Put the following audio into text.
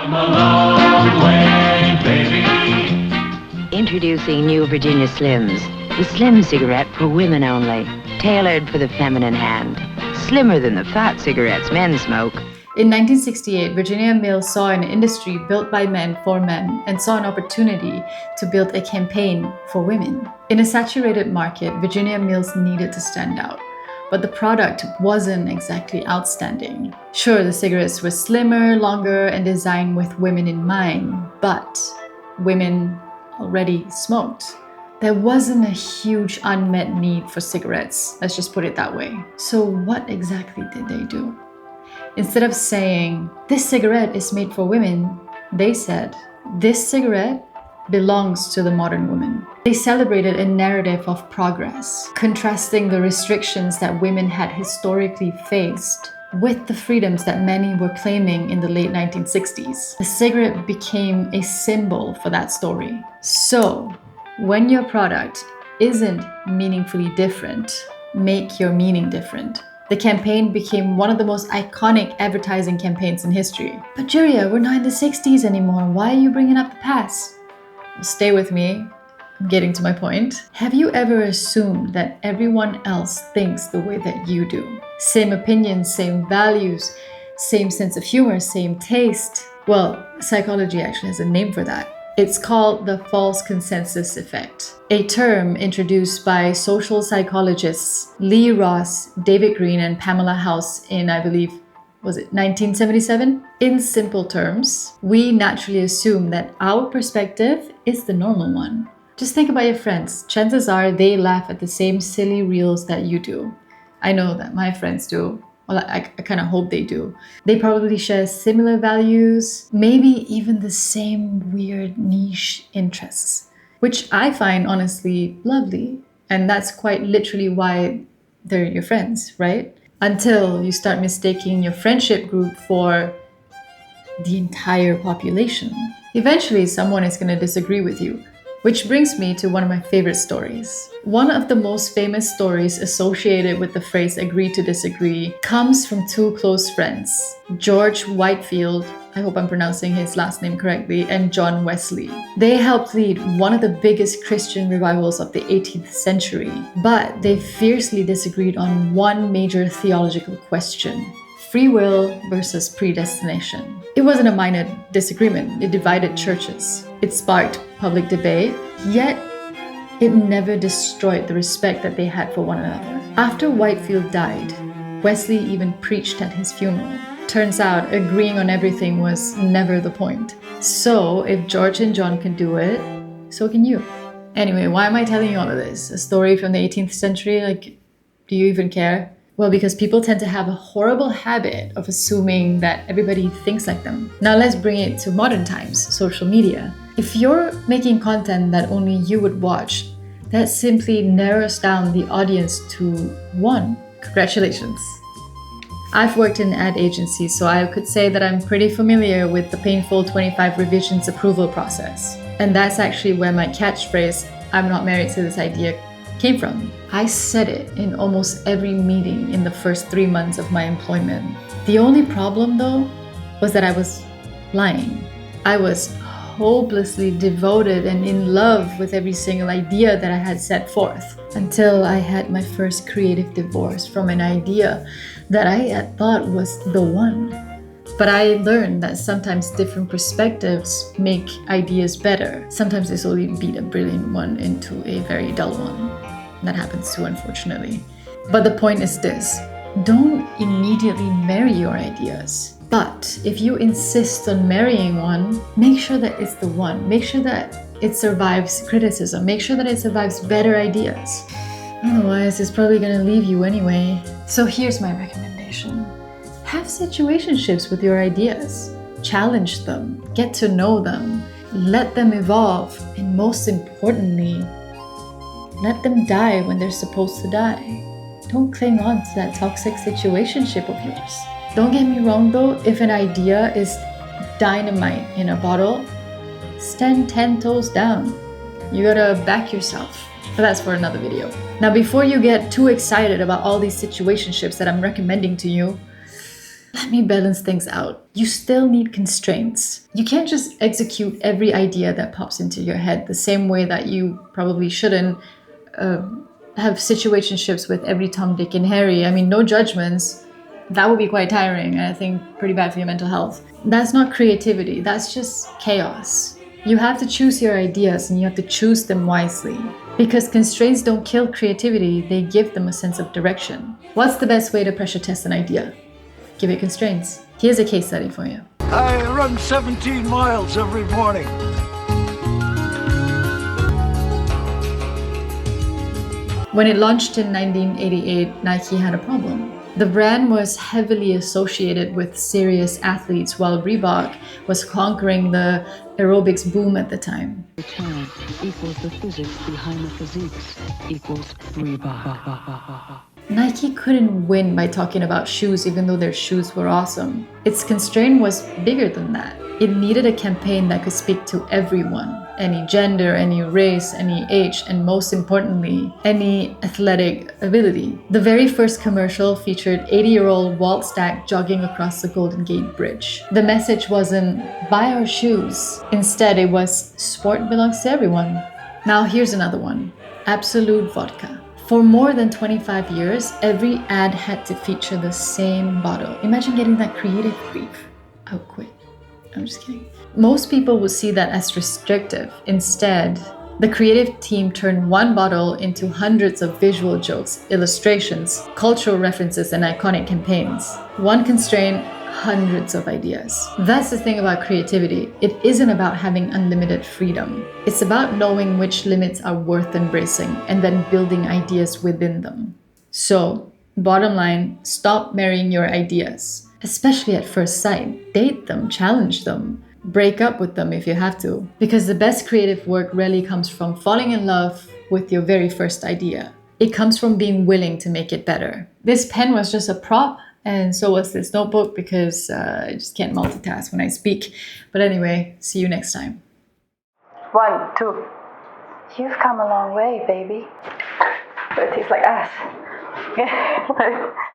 come a long way, baby. Introducing new Virginia Slims, the slim cigarette for women only, tailored for the feminine hand. Slimmer than the fat cigarettes men smoke. In 1968, Virginia Mills saw an industry built by men for men and saw an opportunity to build a campaign for women. In a saturated market, Virginia Mills needed to stand out, but the product wasn't exactly outstanding. Sure, the cigarettes were slimmer, longer, and designed with women in mind, but women already smoked. There wasn't a huge unmet need for cigarettes, let's just put it that way. So what exactly did they do? Instead of saying, this cigarette is made for women, they said, this cigarette belongs to the modern woman. They celebrated a narrative of progress, contrasting the restrictions that women had historically faced with the freedoms that many were claiming in the late 1960s. The cigarette became a symbol for that story. So, when your product isn't meaningfully different, make your meaning different. The campaign became one of the most iconic advertising campaigns in history. But Juria, we're not in the 60s anymore. Why are you bringing up the past? Well, stay with me. I'm getting to my point. Have you ever assumed that everyone else thinks the way that you do? Same opinions, same values, same sense of humor, same taste. Well, psychology actually has a name for that. It's called the false consensus effect, a term introduced by social psychologists Lee Ross, David Green, and Pamela House in, I believe, was it 1977? In simple terms, we naturally assume that our perspective is the normal one. Just think about your friends. Chances are they laugh at the same silly reels that you do. I know that my friends do. Well, I kind of hope they do. They probably share similar values, maybe even the same weird niche interests, which I find honestly lovely. And that's quite literally why they're your friends, right? Until you start mistaking your friendship group for the entire population. Eventually, someone is going to disagree with you. Which brings me to one of my favorite stories. One of the most famous stories associated with the phrase agree to disagree comes from two close friends, George Whitefield, I hope I'm pronouncing his last name correctly, and John Wesley. They helped lead one of the biggest Christian revivals of the 18th century, but they fiercely disagreed on one major theological question: free will versus predestination. It wasn't a minor disagreement, it divided churches. It sparked public debate, yet it never destroyed the respect that they had for one another. After Whitefield died, Wesley even preached at his funeral. Turns out, agreeing on everything was never the point. So, if George and John can do it, so can you. Anyway, why am I telling you all of this? A story from the 18th century? Do you even care? Well, because people tend to have a horrible habit of assuming that everybody thinks like them. Now let's bring it to modern times, social media. If you're making content that only you would watch, that simply narrows down the audience to one. Congratulations. I've worked in ad agencies, so I could say that I'm pretty familiar with the painful 25 revisions approval process. And that's actually where my catchphrase, "I'm not married to this idea," came from. I said it in almost every meeting in the first 3 months of my employment. The only problem though was that I was lying. I was hopelessly devoted and in love with every single idea that I had set forth, until I had my first creative divorce from an idea that I had thought was the one. But I learned that sometimes different perspectives make ideas better. Sometimes they slowly beat a brilliant one into a very dull one. That happens too, unfortunately. But the point is this: don't immediately marry your ideas. But if you insist on marrying one, make sure that it's the one. Make sure that it survives criticism. Make sure that it survives better ideas. Otherwise, it's probably gonna leave you anyway. So here's my recommendation. Have situationships with your ideas. Challenge them. Get to know them. Let them evolve. And most importantly, let them die when they're supposed to die. Don't cling on to that toxic situationship of yours. Don't get me wrong though, if an idea is dynamite in a bottle, stand 10 toes down. You gotta back yourself. But that's for another video. Now, before you get too excited about all these situationships that I'm recommending to you, let me balance things out. You still need constraints. You can't just execute every idea that pops into your head the same way that you probably shouldn't have situationships with every Tom, Dick, and Harry. I mean, no judgments. That would be quite tiring and I think pretty bad for your mental health. That's not creativity, that's just chaos. You have to choose your ideas and you have to choose them wisely. Because constraints don't kill creativity, they give them a sense of direction. What's the best way to pressure test an idea? Give it constraints. Here's a case study for you. I run 17 miles every morning. When it launched in 1988, Nike had a problem. The brand was heavily associated with serious athletes while Reebok was conquering the aerobics boom at the time. The child equals the physics behind the physiques equals Reebok. Nike couldn't win by talking about shoes even though their shoes were awesome. Its constraint was bigger than that. It needed a campaign that could speak to everyone. Any gender, any race, any age, and most importantly, any athletic ability. The very first commercial featured 80-year-old Walt Stack jogging across the Golden Gate Bridge. The message wasn't, buy our shoes. Instead, it was, sport belongs to everyone. Now here's another one, Absolut Vodka. For more than 25 years, every ad had to feature the same bottle. Imagine getting that creative brief. I would quit. I'm just kidding. Most people would see that as restrictive. Instead, the creative team turned one bottle into hundreds of visual jokes, illustrations, cultural references, and iconic campaigns. One constraint, hundreds of ideas. That's the thing about creativity. It isn't about having unlimited freedom. It's about knowing which limits are worth embracing and then building ideas within them. So, bottom line, stop marrying your ideas, especially at first sight. Date them, challenge them, break up with them if you have to. Because the best creative work rarely comes from falling in love with your very first idea. It comes from being willing to make it better. This pen was just a prop, and so was this notebook because I just can't multitask when I speak. But anyway, see you next time. 1, 2. You've come a long way, baby. But it tastes like ass.